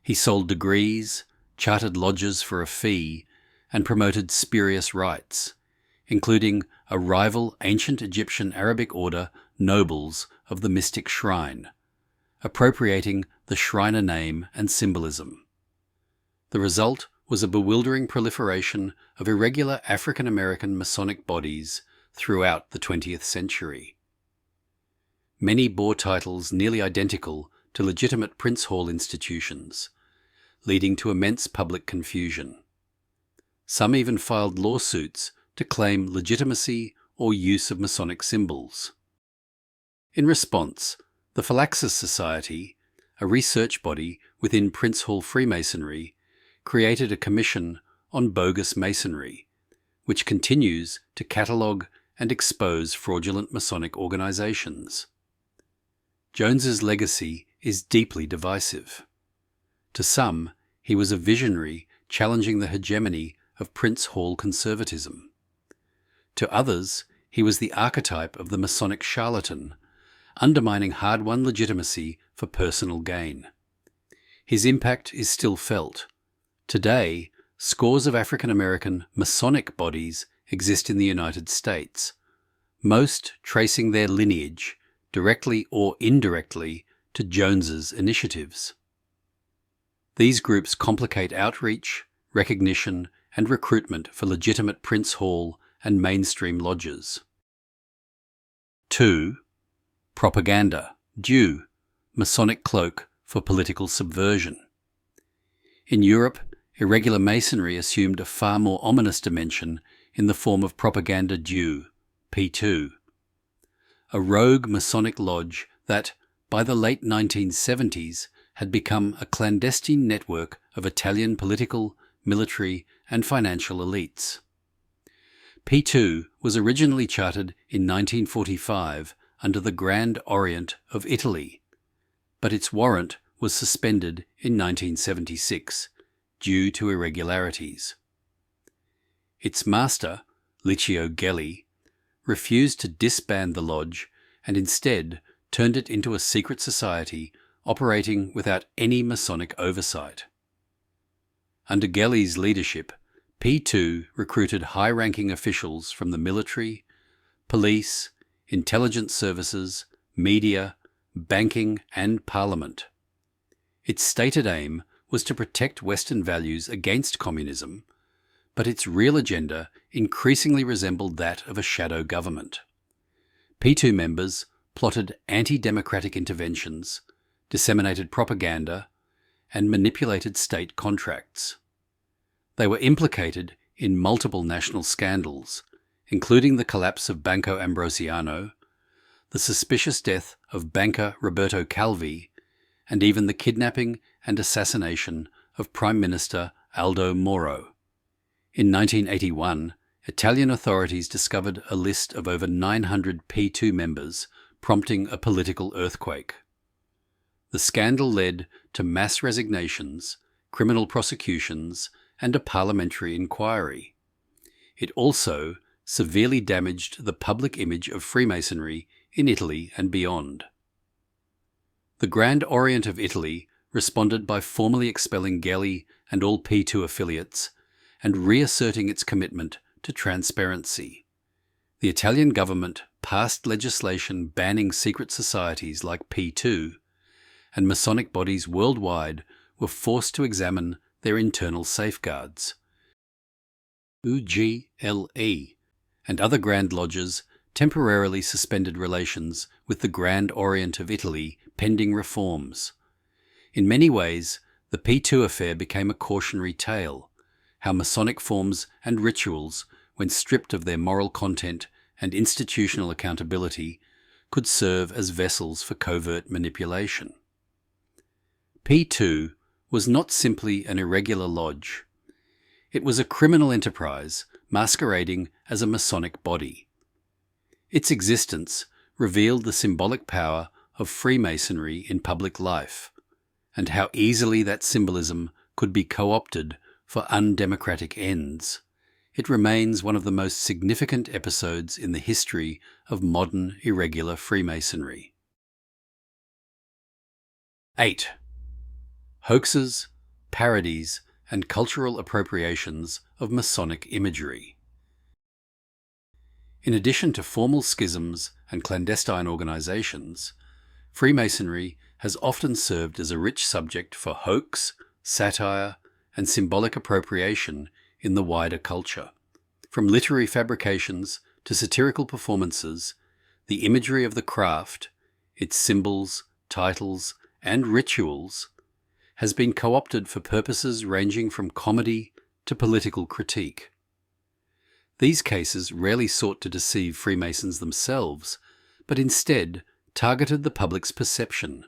He sold degrees, chartered lodges for a fee, and promoted spurious rites, including a rival ancient Egyptian Arabic order nobles of the mystic shrine, appropriating the Shriner name and symbolism. The result was a bewildering proliferation of irregular African American Masonic bodies throughout the 20th century. Many bore titles nearly identical to legitimate Prince Hall institutions, leading to immense public confusion. Some even filed lawsuits to claim legitimacy or use of Masonic symbols. In response, the Phylaxis Society, a research body within Prince Hall Freemasonry, created a commission on bogus Masonry, which continues to catalogue and expose fraudulent Masonic organisations. Jones's legacy is deeply divisive. To some, he was a visionary challenging the hegemony of Prince Hall conservatism. To others, he was the archetype of the Masonic charlatan, undermining hard-won legitimacy for personal gain. His impact is still felt. Today, scores of African American Masonic bodies exist in the United States, most tracing their lineage, directly or indirectly, to Jones's initiatives. These groups complicate outreach, recognition, and recruitment for legitimate Prince Hall and mainstream lodges. 2. Propaganda, due, Masonic cloak for political subversion. In Europe, irregular Masonry assumed a far more ominous dimension in the form of propaganda due, P2, a rogue Masonic lodge that, by the late 1970s, had become a clandestine network of Italian political, military, and financial elites. P2 was originally chartered in 1945 under the Grand Orient of Italy, but its warrant was suspended in 1976 due to irregularities. Its master, Licio Gelli, refused to disband the lodge and instead turned it into a secret society operating without any Masonic oversight. Under Gelli's leadership, P2 recruited high-ranking officials from the military, police, intelligence services, media, banking, and parliament. Its stated aim was to protect Western values against communism, but its real agenda increasingly resembled that of a shadow government. P2 members plotted anti-democratic interventions, disseminated propaganda, and manipulated state contracts. They were implicated in multiple national scandals, including the collapse of Banco Ambrosiano, the suspicious death of banker Roberto Calvi, and even the kidnapping and assassination of Prime Minister Aldo Moro. In 1981, Italian authorities discovered a list of over 900 P2 members, prompting a political earthquake. The scandal led to mass resignations, criminal prosecutions, and a parliamentary inquiry. It also severely damaged the public image of Freemasonry in Italy and beyond. The Grand Orient of Italy responded by formally expelling Gelli and all P2 affiliates and reasserting its commitment to transparency. The Italian government passed legislation banning secret societies like P2, and Masonic bodies worldwide were forced to examine their internal safeguards. UGLE and other Grand Lodges temporarily suspended relations with the Grand Orient of Italy pending reforms. In many ways, the P2 affair became a cautionary tale, how Masonic forms and rituals, when stripped of their moral content and institutional accountability, could serve as vessels for covert manipulation. P2 was not simply an irregular lodge. It was a criminal enterprise masquerading as a Masonic body. Its existence revealed the symbolic power of Freemasonry in public life, and how easily that symbolism could be co-opted for undemocratic ends. It remains one of the most significant episodes in the history of modern irregular Freemasonry. 8. Hoaxes, parodies, and cultural appropriations of Masonic imagery. In addition to formal schisms and clandestine organizations, Freemasonry has often served as a rich subject for hoax, satire, and symbolic appropriation in the wider culture. From literary fabrications to satirical performances, the imagery of the craft, its symbols, titles, and rituals, has been co-opted for purposes ranging from comedy to political critique. These cases rarely sought to deceive Freemasons themselves, but instead targeted the public's perception,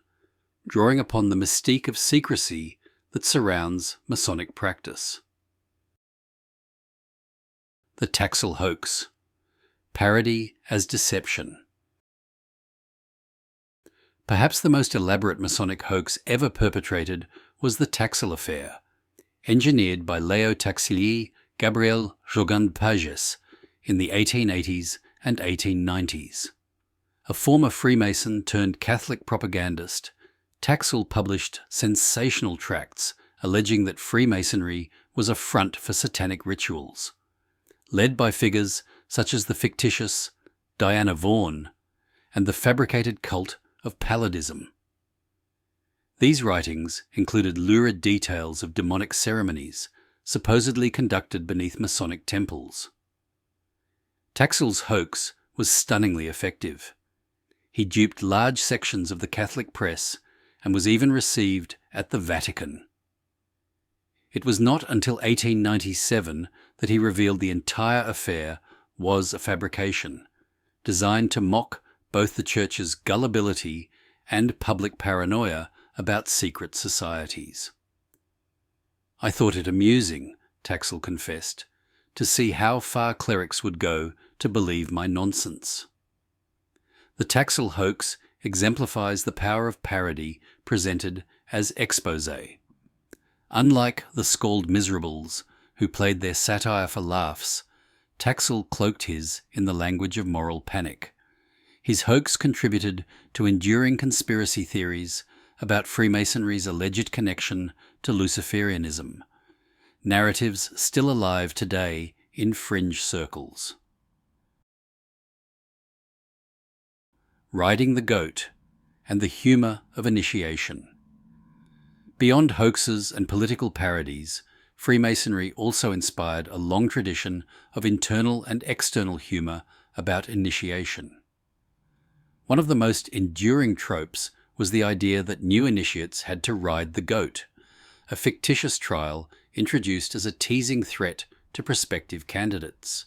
drawing upon the mystique of secrecy that surrounds Masonic practice. The Taxil Hoax. Parody as deception. Perhaps the most elaborate Masonic hoax ever perpetrated was the Taxil affair, engineered by Leo Taxili Gabriel Jogan Pages in the 1880s and 1890s. A former Freemason turned Catholic propagandist, Taxil published sensational tracts alleging that Freemasonry was a front for satanic rituals, led by figures such as the fictitious Diana Vaughan and the fabricated cult of Palladism. These writings included lurid details of demonic ceremonies supposedly conducted beneath Masonic temples. Taxil's hoax was stunningly effective. He duped large sections of the Catholic press and was even received at the Vatican. It was not until 1897 that he revealed the entire affair was a fabrication, designed to mock both the Church's gullibility and public paranoia about secret societies. "I thought it amusing," Taxil confessed, "to see how far clerics would go to believe my nonsense." The Taxil hoax exemplifies the power of parody presented as exposé. Unlike the Scald Miserables, who played their satire for laughs, Taxil cloaked his in the language of moral panic. His hoax contributed to enduring conspiracy theories about Freemasonry's alleged connection to Luciferianism, narratives still alive today in fringe circles. Riding the Goat and the Humour of Initiation. Beyond hoaxes and political parodies, Freemasonry also inspired a long tradition of internal and external humour about initiation. One of the most enduring tropes was the idea that new initiates had to ride the goat, a fictitious trial introduced as a teasing threat to prospective candidates.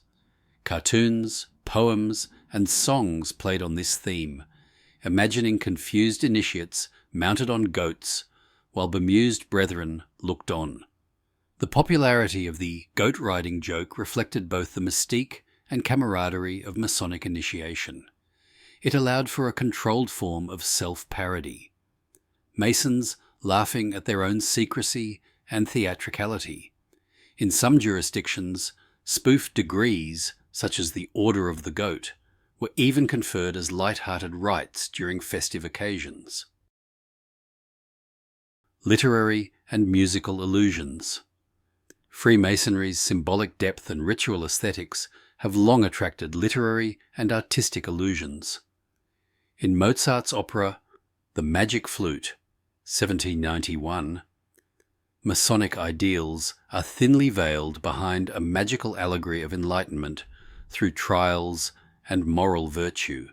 Cartoons, poems, and songs played on this theme, imagining confused initiates mounted on goats while bemused brethren looked on. The popularity of the goat-riding joke reflected both the mystique and camaraderie of Masonic initiation. It allowed for a controlled form of self-parody. Masons laughing at their own secrecy and theatricality. In some jurisdictions, spoofed degrees such as the Order of the Goat, were even conferred as light-hearted rites during festive occasions. Literary and musical illusions. Freemasonry's symbolic depth and ritual aesthetics have long attracted literary and artistic illusions. In Mozart's opera, The Magic Flute, 1791, Masonic ideals are thinly veiled behind a magical allegory of enlightenment through trials and moral virtue.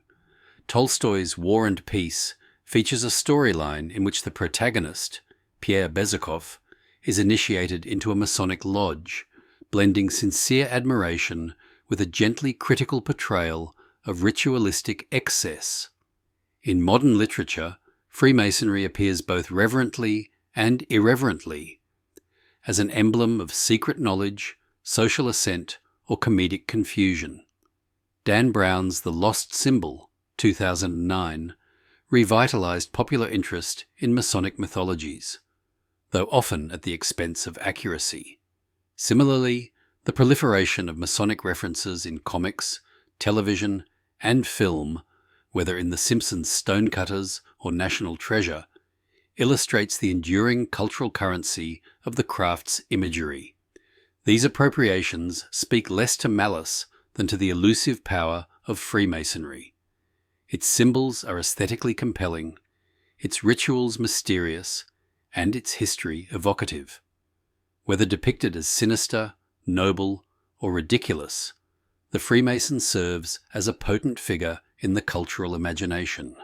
Tolstoy's War and Peace features a storyline in which the protagonist, Pierre Bezukhov, is initiated into a Masonic lodge, blending sincere admiration with a gently critical portrayal of ritualistic excess. In modern literature, Freemasonry appears both reverently and irreverently, as an emblem of secret knowledge, social assent, or comedic confusion. Dan Brown's The Lost Symbol, 2009, revitalized popular interest in Masonic mythologies, though often at the expense of accuracy. Similarly, the proliferation of Masonic references in comics, television, and film, whether in The Simpsons' Stonecutters or National Treasure, illustrates the enduring cultural currency of the craft's imagery. These appropriations speak less to malice than to the elusive power of Freemasonry. Its symbols are aesthetically compelling, its rituals mysterious, and its history evocative. Whether depicted as sinister, noble, or ridiculous, the Freemason serves as a potent figure in the cultural imagination.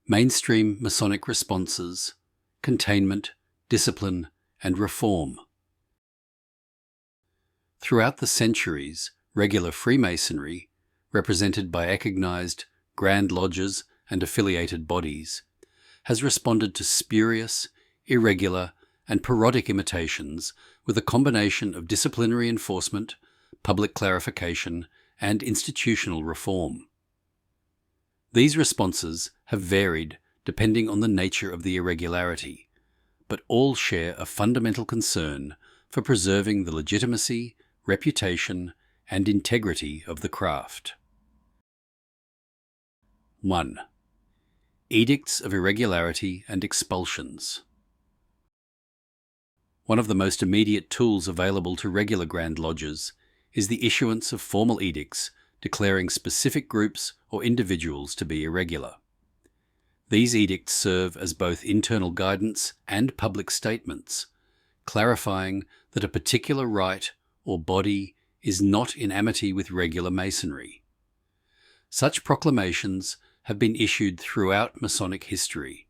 Mainstream Masonic responses: containment, discipline, and reform. Throughout the centuries, regular Freemasonry, represented by recognized Grand Lodges and affiliated bodies, has responded to spurious, irregular, and parodic imitations with a combination of disciplinary enforcement, public clarification, and institutional reform. These responses have varied depending on the nature of the irregularity, but all share a fundamental concern for preserving the legitimacy, reputation, and integrity of the craft. 1. Edicts of irregularity and expulsions. One of the most immediate tools available to regular Grand Lodges is the issuance of formal edicts declaring specific groups or individuals to be irregular. These edicts serve as both internal guidance and public statements, clarifying that a particular rite or body is not in amity with regular Masonry. Such proclamations have been issued throughout Masonic history.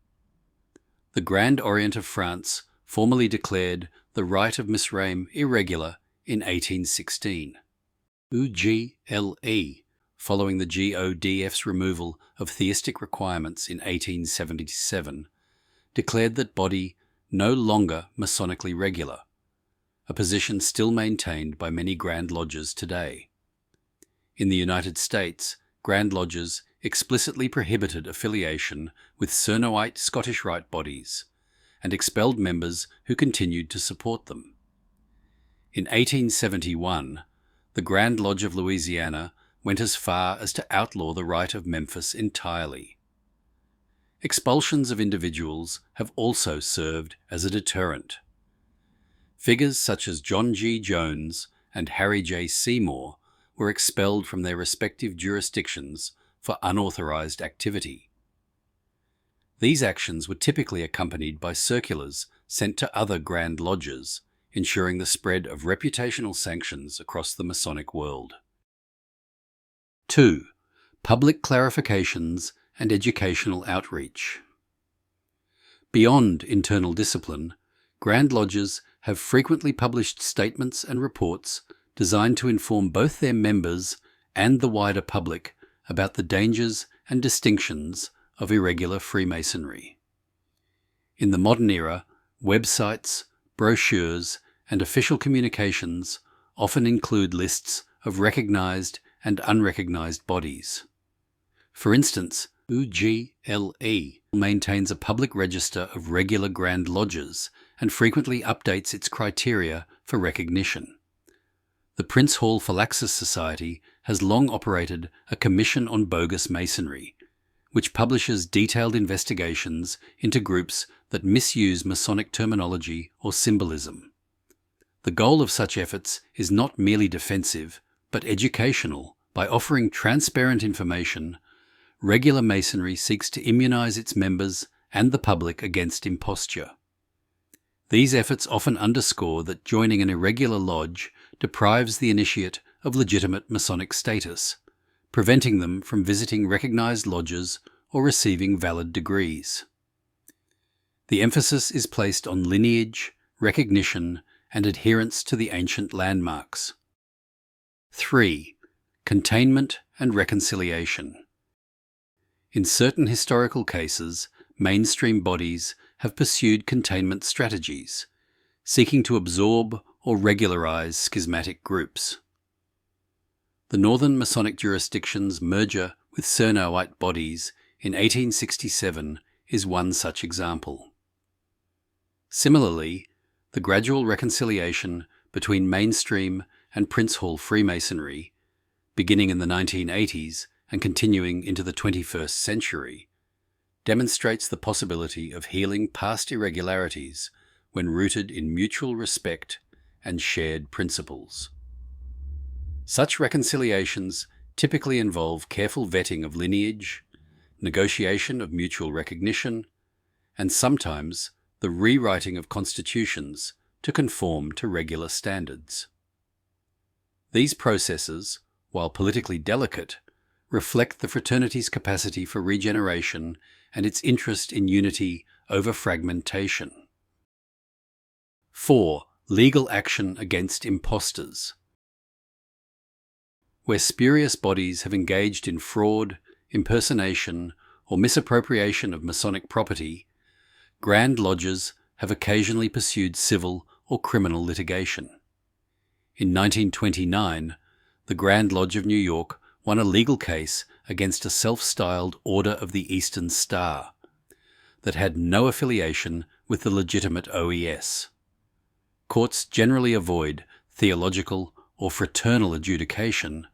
The Grand Orient of France formally declared the Rite of Misraim irregular in 1816. UGLE, following the GODF's removal of theistic requirements in 1877, declared that body no longer Masonically regular, a position still maintained by many Grand Lodges today. In the United States, Grand Lodges explicitly prohibited affiliation with Cernoite Scottish Rite bodies and expelled members who continued to support them. In 1871, the Grand Lodge of Louisiana went as far as to outlaw the Rite of Memphis entirely. Expulsions of individuals have also served as a deterrent. Figures such as John G. Jones and Harry J. Seymour were expelled from their respective jurisdictions for unauthorized activity. These actions were typically accompanied by circulars sent to other Grand Lodges, ensuring the spread of reputational sanctions across the Masonic world. 2. Public clarifications and educational outreach. Beyond internal discipline, Grand Lodges have frequently published statements and reports designed to inform both their members and the wider public about the dangers and distinctions of irregular Freemasonry. In the modern era, websites, brochures, and official communications often include lists of recognized and unrecognized bodies. For instance, UGLE maintains a public register of regular Grand Lodges and frequently updates its criteria for recognition. the Prince Hall Phylaxis Society has long operated a Commission on Bogus Masonry, which publishes detailed investigations into groups that misuse Masonic terminology or symbolism. The goal of such efforts is not merely defensive, but educational. By offering transparent information, Regular Masonry seeks to immunize its members and the public against imposture. These efforts often underscore that joining an irregular lodge deprives the initiate of legitimate Masonic status, preventing them from visiting recognized lodges or receiving valid degrees. The emphasis is placed on lineage, recognition, and adherence to the ancient landmarks. 3. Containment and reconciliation. In certain historical cases, mainstream bodies have pursued containment strategies, seeking to absorb or regularize schismatic groups. The Northern Masonic jurisdiction's merger with Cernowite bodies in 1867 is one such example. Similarly, the gradual reconciliation between mainstream and Prince Hall Freemasonry, beginning in the 1980s and continuing into the 21st century, demonstrates the possibility of healing past irregularities when rooted in mutual respect and shared principles. Such reconciliations typically involve careful vetting of lineage, negotiation of mutual recognition, and sometimes the rewriting of constitutions to conform to regular standards. These processes, while politically delicate, reflect the fraternity's capacity for regeneration and its interest in unity over fragmentation. 4. Legal action against impostors. Where spurious bodies have engaged in fraud, impersonation, or misappropriation of Masonic property, Grand Lodges have occasionally pursued civil or criminal litigation. In 1929, the Grand Lodge of New York won a legal case against a self-styled Order of the Eastern Star that had no affiliation with the legitimate OES. Courts generally avoid theological or fraternal adjudication,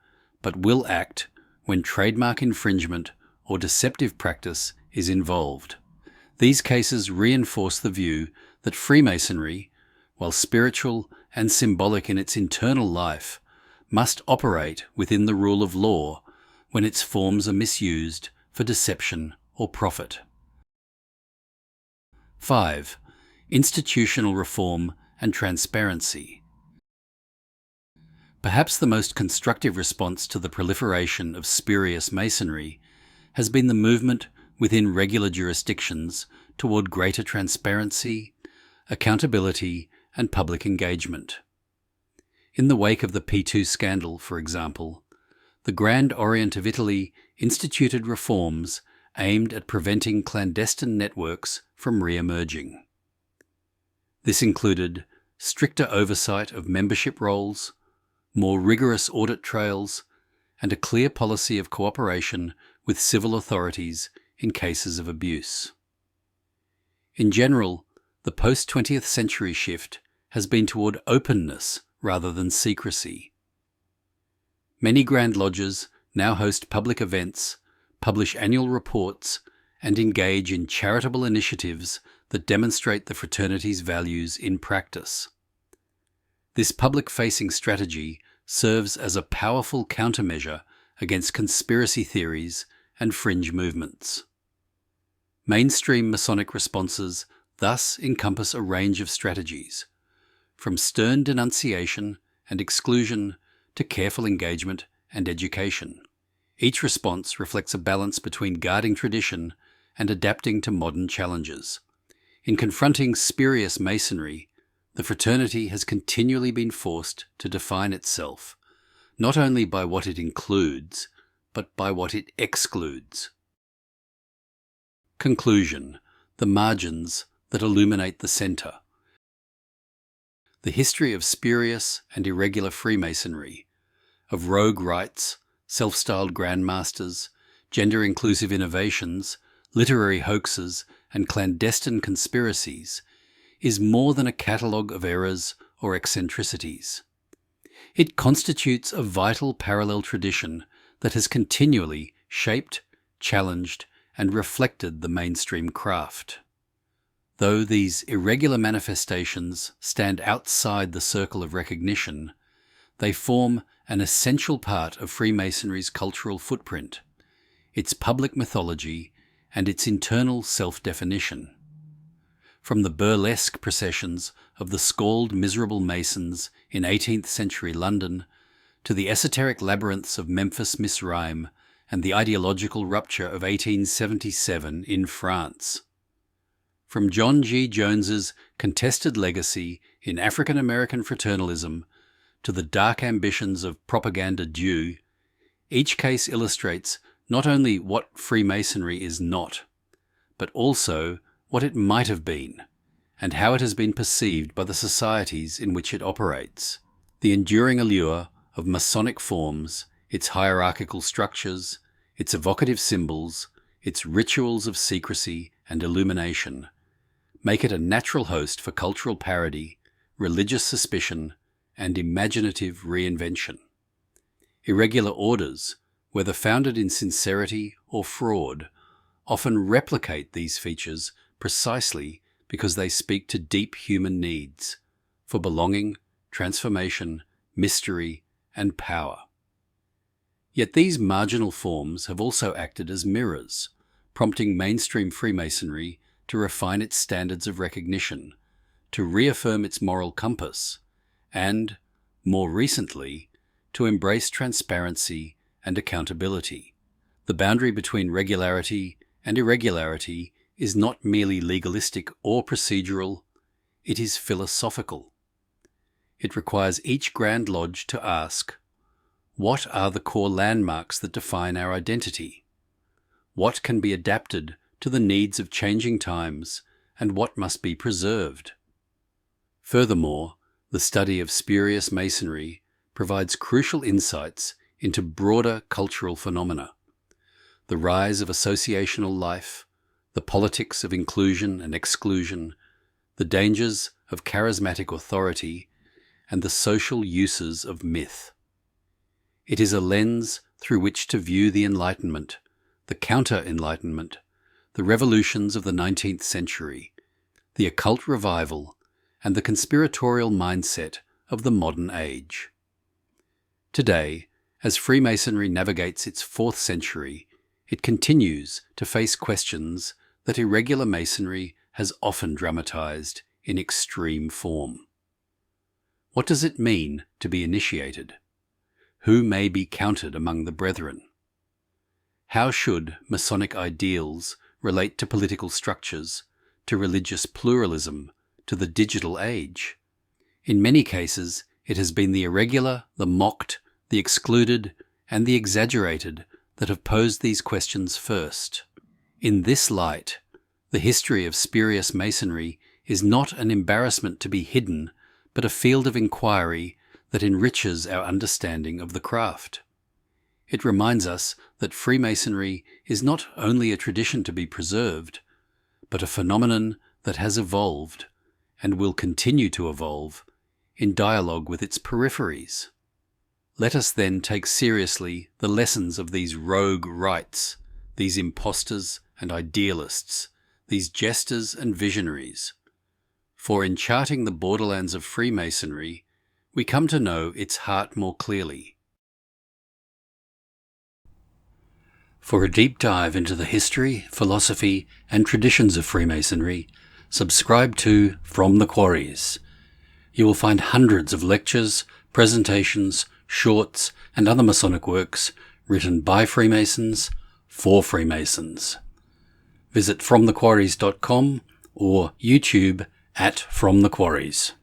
but will act when trademark infringement or deceptive practice is involved. These cases reinforce the view that Freemasonry, while spiritual and symbolic in its internal life, must operate within the rule of law when its forms are misused for deception or profit. 5. Institutional reform and transparency. Perhaps the most constructive response to the proliferation of spurious Masonry has been the movement within regular jurisdictions toward greater transparency, accountability, and public engagement. In the wake of the P2 scandal, for example, the Grand Orient of Italy instituted reforms aimed at preventing clandestine networks from re-emerging. This included stricter oversight of membership rolls, more rigorous audit trails, and a clear policy of cooperation with civil authorities in cases of abuse. In general, the post-20th century shift has been toward openness rather than secrecy. Many Grand Lodges now host public events, publish annual reports, and engage in charitable initiatives that demonstrate the fraternity's values in practice. This public-facing strategy serves as a powerful countermeasure against conspiracy theories and fringe movements. Mainstream Masonic responses thus encompass a range of strategies, from stern denunciation and exclusion to careful engagement and education. Each response reflects a balance between guarding tradition and adapting to modern challenges. In confronting spurious Masonry, the fraternity has continually been forced to define itself, not only by what it includes, but by what it excludes. Conclusion: the margins that illuminate the centre. The history of spurious and irregular Freemasonry, of rogue rites, self-styled grandmasters, gender-inclusive innovations, literary hoaxes, and clandestine conspiracies, is more than a catalogue of errors or eccentricities. It constitutes a vital parallel tradition that has continually shaped, challenged, and reflected the mainstream craft. Though these irregular manifestations stand outside the circle of recognition, they form an essential part of Freemasonry's cultural footprint, its public mythology, and its internal self-definition. From the burlesque processions of the scald miserable Masons in 18th century London, to the esoteric labyrinths of Memphis Misrime and the ideological rupture of 1877 in France. From John G. Jones's contested legacy in African American fraternalism to the dark ambitions of Propaganda Due, each case illustrates not only what Freemasonry is not, but also what it might have been, and how it has been perceived by the societies in which it operates. The enduring allure of Masonic forms, its hierarchical structures, its evocative symbols, its rituals of secrecy and illumination, make it a natural host for cultural parody, religious suspicion, and imaginative reinvention. Irregular orders, whether founded in sincerity or fraud, often replicate these features precisely because they speak to deep human needs for belonging, transformation, mystery, and power. Yet these marginal forms have also acted as mirrors, prompting mainstream Freemasonry to refine its standards of recognition, to reaffirm its moral compass, and, more recently, to embrace transparency and accountability. The boundary between regularity and irregularity is not merely legalistic or procedural, it is philosophical. It requires each Grand Lodge to ask, what are the core landmarks that define our identity? What can be adapted to the needs of changing times, and what must be preserved? Furthermore, the study of spurious Masonry provides crucial insights into broader cultural phenomena. The rise of associational life, the politics of inclusion and exclusion, the dangers of charismatic authority, and the social uses of myth. It is a lens through which to view the Enlightenment, the counter-Enlightenment, the revolutions of the 19th century, the occult revival, and the conspiratorial mindset of the modern age. Today, as Freemasonry navigates its 4th century, it continues to face questions that irregular Masonry has often dramatized in extreme form. What does it mean to be initiated? Who may be counted among the brethren? How should Masonic ideals relate to political structures, to religious pluralism, to the digital age? In many cases, it has been the irregular, the mocked, the excluded, and the exaggerated that have posed these questions first. In this light, the history of spurious Masonry is not an embarrassment to be hidden, but a field of inquiry that enriches our understanding of the craft. It reminds us that Freemasonry is not only a tradition to be preserved, but a phenomenon that has evolved, and will continue to evolve, in dialogue with its peripheries. Let us then take seriously the lessons of these rogue rites, these impostors and idealists, these jesters and visionaries. For in charting the borderlands of Freemasonry, we come to know its heart more clearly. For a deep dive into the history, philosophy, and traditions of Freemasonry, subscribe to From the Quarries. You will find hundreds of lectures, presentations, shorts, and other Masonic works written by Freemasons for Freemasons. Visit fromthequarries.com or YouTube at From the Quarries.